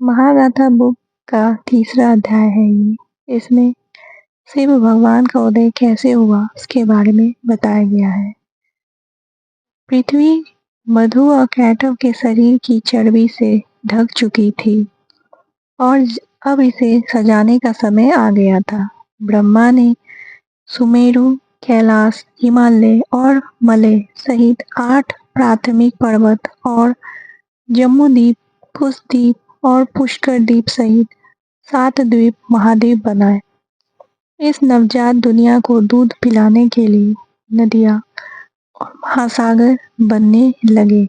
महागाथा book का तीसरा अध्याय है ये। इसमें शिव भगवान का उदय कैसे हुआ उसके बारे में बताया गया है। पृथ्वी मधु और कैटव के शरीर की चर्बी से ढक चुकी थी और अब इसे सजाने का समय आ गया था। ब्रह्मा ने सुमेरु, कैलाश, हिमालय और मलय सहित 8 प्राथमिक पर्वत और जम्बूद्वीप, कुशद्वीप और पुष्कर द्वीप सहित 7 द्वीप महाद्वीप बनाए। इस नवजात दुनिया को दूध पिलाने के लिए नदियाँ और महासागर बनने लगे।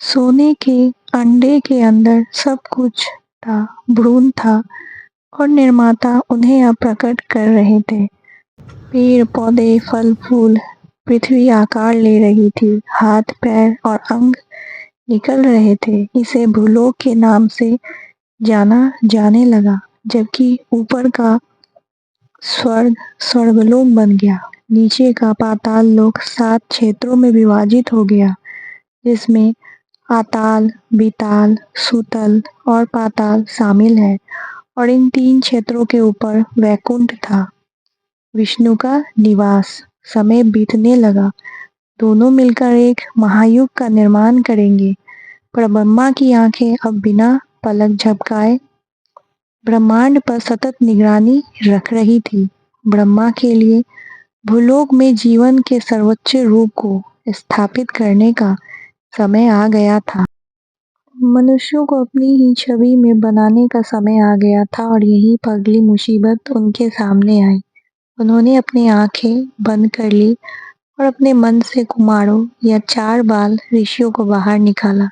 सोने के अंडे के अंदर सब कुछ था, भ्रूण था और निर्माता उन्हें अब प्रकट कर रहे थे। पेड़ पौधे, फल फूल, पृथ्वी आकार ले रही थी, हाथ पैर और अंग निकल रहे थे। इसे भूलोक के नाम से जाना जाने लगा, जबकि ऊपर का स्वर्ग स्वर्गलोक बन गया। नीचे का पाताल लोक 7 क्षेत्रों में विभाजित हो गया, जिसमें आताल, बिताल, सुतल और पाताल शामिल है और इन 3 क्षेत्रों के ऊपर वैकुंठ था, विष्णु का निवास। समय बीतने लगा, दोनों मिलकर एक महायुग का निर्माण करेंगे। पर ब्रह्मा की आंखें अब बिना पलक झपकाए ब्रह्मांड पर सतत निगरानी रख रही थी। ब्रह्मा के लिए भूलोक में जीवन के सर्वोच्च रूप को स्थापित करने का समय आ गया था। मनुष्यों को अपनी ही छवि में बनाने का समय आ गया था और यही पगली मुसीबत उनके सामने आई। उन्होंने अपनी आंखें बंद कर ली और अपने मन से कुमारों या 4 बाल ऋषियों को बाहर निकाला।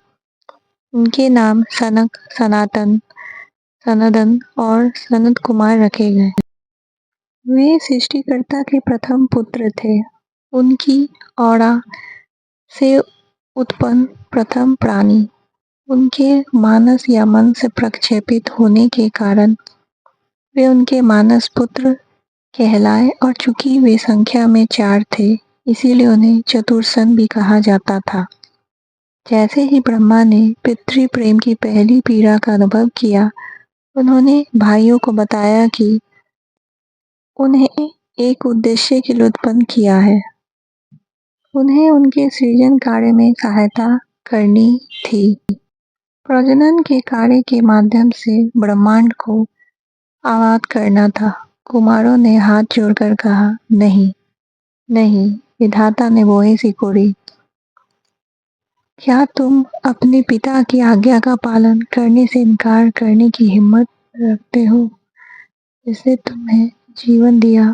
उनके नाम सनक, सनातन, सनदन और सनत कुमार रखे गए। वे सृष्टिकर्ता के प्रथम पुत्र थे। उनकी औरा से उत्पन्न प्रथम प्राणी उनके मानस या मन से प्रक्षेपित होने के कारण वे उनके मानस पुत्र कहलाए और चूंकि वे संख्या में 4 थे, इसीलिए उन्हें चतुर्सन भी कहा जाता था। जैसे ही ब्रह्मा ने पितृ प्रेम की पहली पीड़ा का अनुभव किया, उन्होंने भाइयों को बताया कि उन्हें एक उद्देश्य के लिए उत्पन्न किया है। उन्हें उनके सृजन कार्य में सहायता करनी थी। प्रजनन के कार्य के माध्यम से ब्रह्मांड को आबाद करना था। कुमारों ने हाथ जोड़कर कहा, नहीं नहीं, विधाता ने वही सिकोड़ी। क्या तुम अपने पिता की आज्ञा का पालन करने से इनकार करने की हिम्मत रखते हो? जिसने तुम्हें जीवन दिया,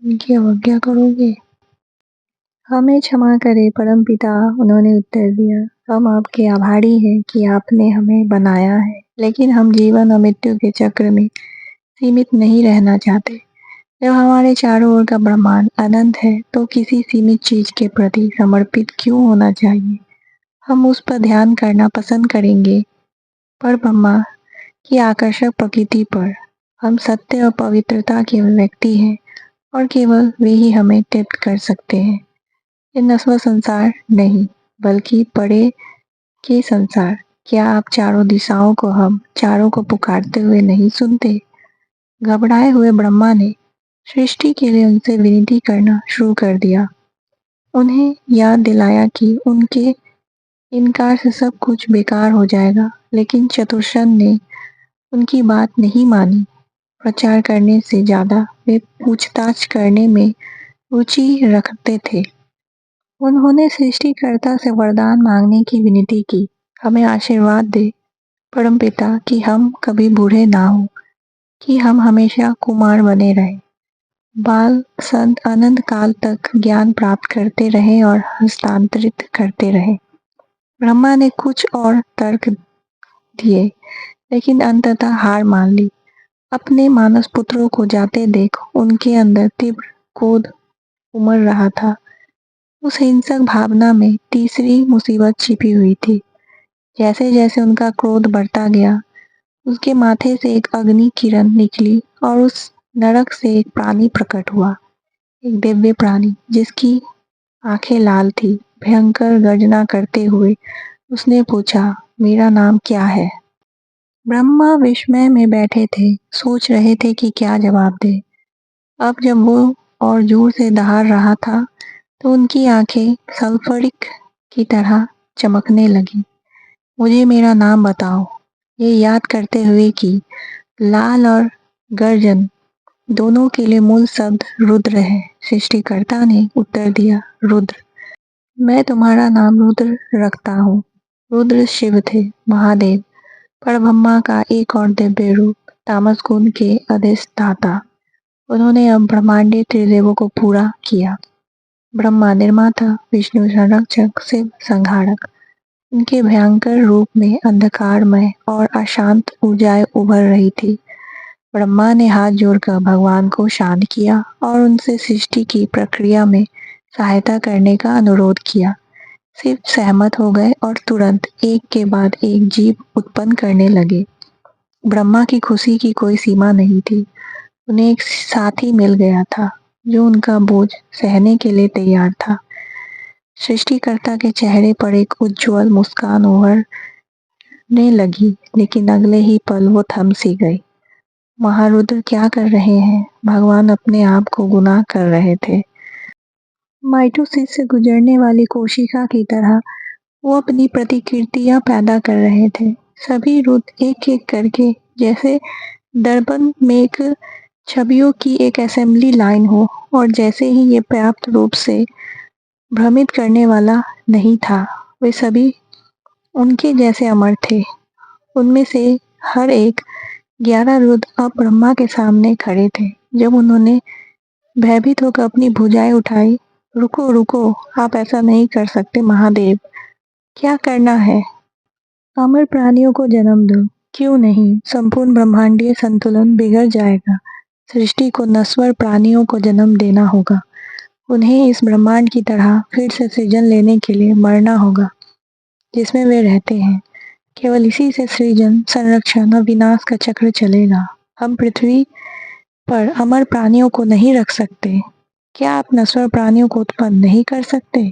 उनकी अवज्ञा करोगे? हमें क्षमा करें परमपिता, उन्होंने उत्तर दिया। हम आपके आभारी हैं कि आपने हमें बनाया है, लेकिन हम जीवन और मृत्यु के चक्र में सीमित नहीं रहना चाहते। जब हमारे चारों ओर का ब्रह्मांड अनंत है, तो किसी सीमित चीज के प्रति समर्पित क्यों होना चाहिए? हम उस पर ध्यान करना पसंद करेंगे, पर ब्रह्मा की आकर्षक प्रकृति पर। हम सत्य और पवित्रता के व्यक्ति हैं और केवल वे ही हमें तृप्त कर सकते हैं। ये नस्व संसार नहीं, बल्कि परे के संसार। क्या आप चारों दिशाओं को हम चारों को पुकारते हुए नहीं सुनते? घबराए हुए ब्रह्मा ने सृष्टि के लिए उनसे विनती करना शुरू कर दिया। उन्हें याद दिलाया कि उनके इनकार से सब कुछ बेकार हो जाएगा, लेकिन चतुर्सन ने उनकी बात नहीं मानी। प्रचार करने से ज्यादा वे पूछताछ करने में रुचि रखते थे। उन्होंने सृष्टिकर्ता से वरदान मांगने की विनती की। हमें आशीर्वाद दे परमपिता कि हम कभी बूढ़े ना हो, कि हम हमेशा कुमार बने रहें, बाल संत अनंत काल तक ज्ञान प्राप्त करते रहे और हस्तांतरित करते रहे। ब्रह्मा ने कुछ और तर्क दिए, लेकिन अंततः हार मान ली। अपने मानस पुत्रों को जाते देख उनके अंदर तीव्र क्रोध उमड़ रहा था। उस हिंसक भावना में तीसरी मुसीबत छिपी हुई थी। जैसे जैसे उनका क्रोध बढ़ता गया, उसके माथे से एक अग्नि किरण निकली और उस नरक से एक प्राणी प्रकट हुआ, एक दिव्य प्राणी जिसकी आंखें लाल थी। भयंकर गर्जना करते हुए उसने पूछा, मेरा नाम क्या है? ब्रह्मा विस्मय में बैठे थे, सोच रहे थे कि क्या जवाब दे। अब जब वो और जोर से दहाड़ रहा था तो उनकी आंखें सल्फरिक की तरह चमकने लगी। मुझे मेरा नाम बताओ, ये याद करते हुए कि लाल और गर्जन दोनों के लिए मूल शब्द रुद्र है। सृष्टिकर्ता ने उत्तर दिया, रुद्र। मैं तुम्हारा नाम रुद्र रखता हूँ। रुद्र शिव थे, महादेव, परब्रह्मा का एक और दिव्य रूप, तामस गुण के अधिष्ठाता। उन्होंने अब ब्रह्मांडीय त्रिदेवों को पूरा किया। ब्रह्मा निर्माता, विष्णु संरक्षक, शिव संहारक। उनके भयंकर रूप में अंधकारमय और अशांत ऊर्जाएं उभर रही थी। ब्रह्मा ने हाथ जोड़कर भगवान को शांत किया और उनसे सृष्टि की प्रक्रिया में सहायता करने का अनुरोध किया। शिव सहमत हो गए और तुरंत एक के बाद एक जीव उत्पन्न करने लगे। ब्रह्मा की खुशी की कोई सीमा नहीं थी। उन्हें एक साथी मिल गया था जो उनका बोझ सहने के लिए तैयार था। सृष्टिकर्ता के चेहरे पर एक उज्जवल मुस्कान उभरने लगी, लेकिन अगले ही पल वो थम सी गई। महारुद्र क्या कर रहे हैं? भगवान अपने आप को गुनाह कर रहे थे। माइटोसिस से गुजरने वाली कोशिका की तरह वो अपनी प्रतिकृतियां पैदा कर रहे थे। सभी रुद्र एक एक करके, जैसे दर्पण में एक छवियों की एक असेंबली लाइन हो, और जैसे ही ये पर्याप्त रूप से भ्रमित करने वाला नहीं था, वे सभी उनके जैसे अमर थे। उनमें से हर एक 11 रुद्र अब ब्रह्मा के सामने खड़े थे। जब उन्होंने भयभीत होकर अपनी भुजाएं उठाई, रुको रुको, आप ऐसा नहीं कर सकते महादेव। क्या करना है? अमर प्राणियों को जन्म दो। क्यों नहीं? संपूर्ण ब्रह्मांडीय संतुलन बिगड़ जाएगा। सृष्टि को नश्वर प्राणियों को जन्म देना होगा। उन्हें इस ब्रह्मांड की तरह फिर से सृजन लेने के लिए मरना होगा जिसमें वे रहते हैं। केवल इसी से सृजन, संरक्षण और विनाश का चक्र चलेगा। हम पृथ्वी पर अमर प्राणियों को नहीं रख सकते। क्या आप नश्वर प्राणियों को उत्पन्न नहीं कर सकते?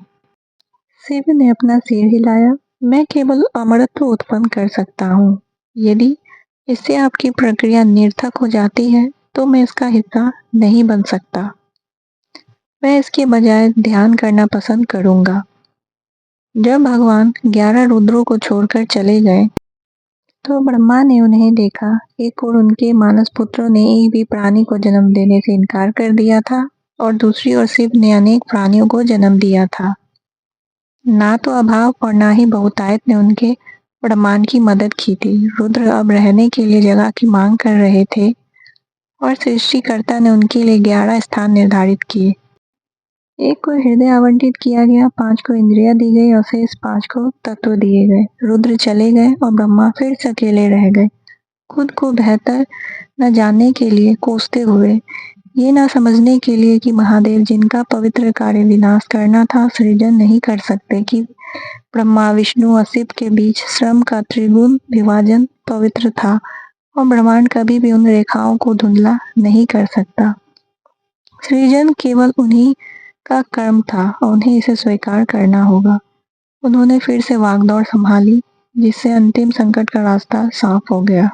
शिव ने अपना सिर हिलाया। मैं केवल अमरत्व उत्पन्न कर सकता हूँ। यदि इससे आपकी प्रक्रिया निरर्थक हो जाती है तो मैं इसका हिस्सा नहीं बन सकता। मैं इसके बजाय ध्यान करना पसंद करूंगा। जब भगवान 11 रुद्रों को छोड़कर चले गए तो ब्रह्मा ने उन्हें देखा। एक ओर उनके मानस पुत्रों ने एक भी प्राणी को जन्म देने से इनकार कर दिया था और दूसरी ओर शिव ने अनेक प्राणियों को जन्म दिया था। ना तो अभाव और ना ही बहुतायत ने उनके ब्रह्मांड की मदद की थी। रुद्र अब रहने के लिए जगह की मांग कर रहे थे और सृष्टिकर्ता ने उनके लिए 11 स्थान निर्धारित किए। एक को हृदय आवंटित किया गया, 5 को इंद्रियां दी गई और शेष 5 को तत्व दिए गए। रुद्र चले गए और ब्रह्मा फिर से अकेले रह गए, खुद को बेहतर न जानने के लिए कोसते हुए, ये ना समझने के लिए कि महादेव जिनका पवित्र कार्य विनाश करना था, सृजन नहीं कर सकते, कि ब्रह्मा, विष्णु और शिव के बीच श्रम का त्रिगुण विभाजन पवित्र था और ब्रह्मांड कभी भी उन रेखाओं को धुंधला नहीं कर सकता। सृजन केवल उन्हीं का कर्म था और उन्हें इसे स्वीकार करना होगा। उन्होंने फिर से वागदौड़ संभाली, जिससे अंतिम संकट का रास्ता साफ हो गया।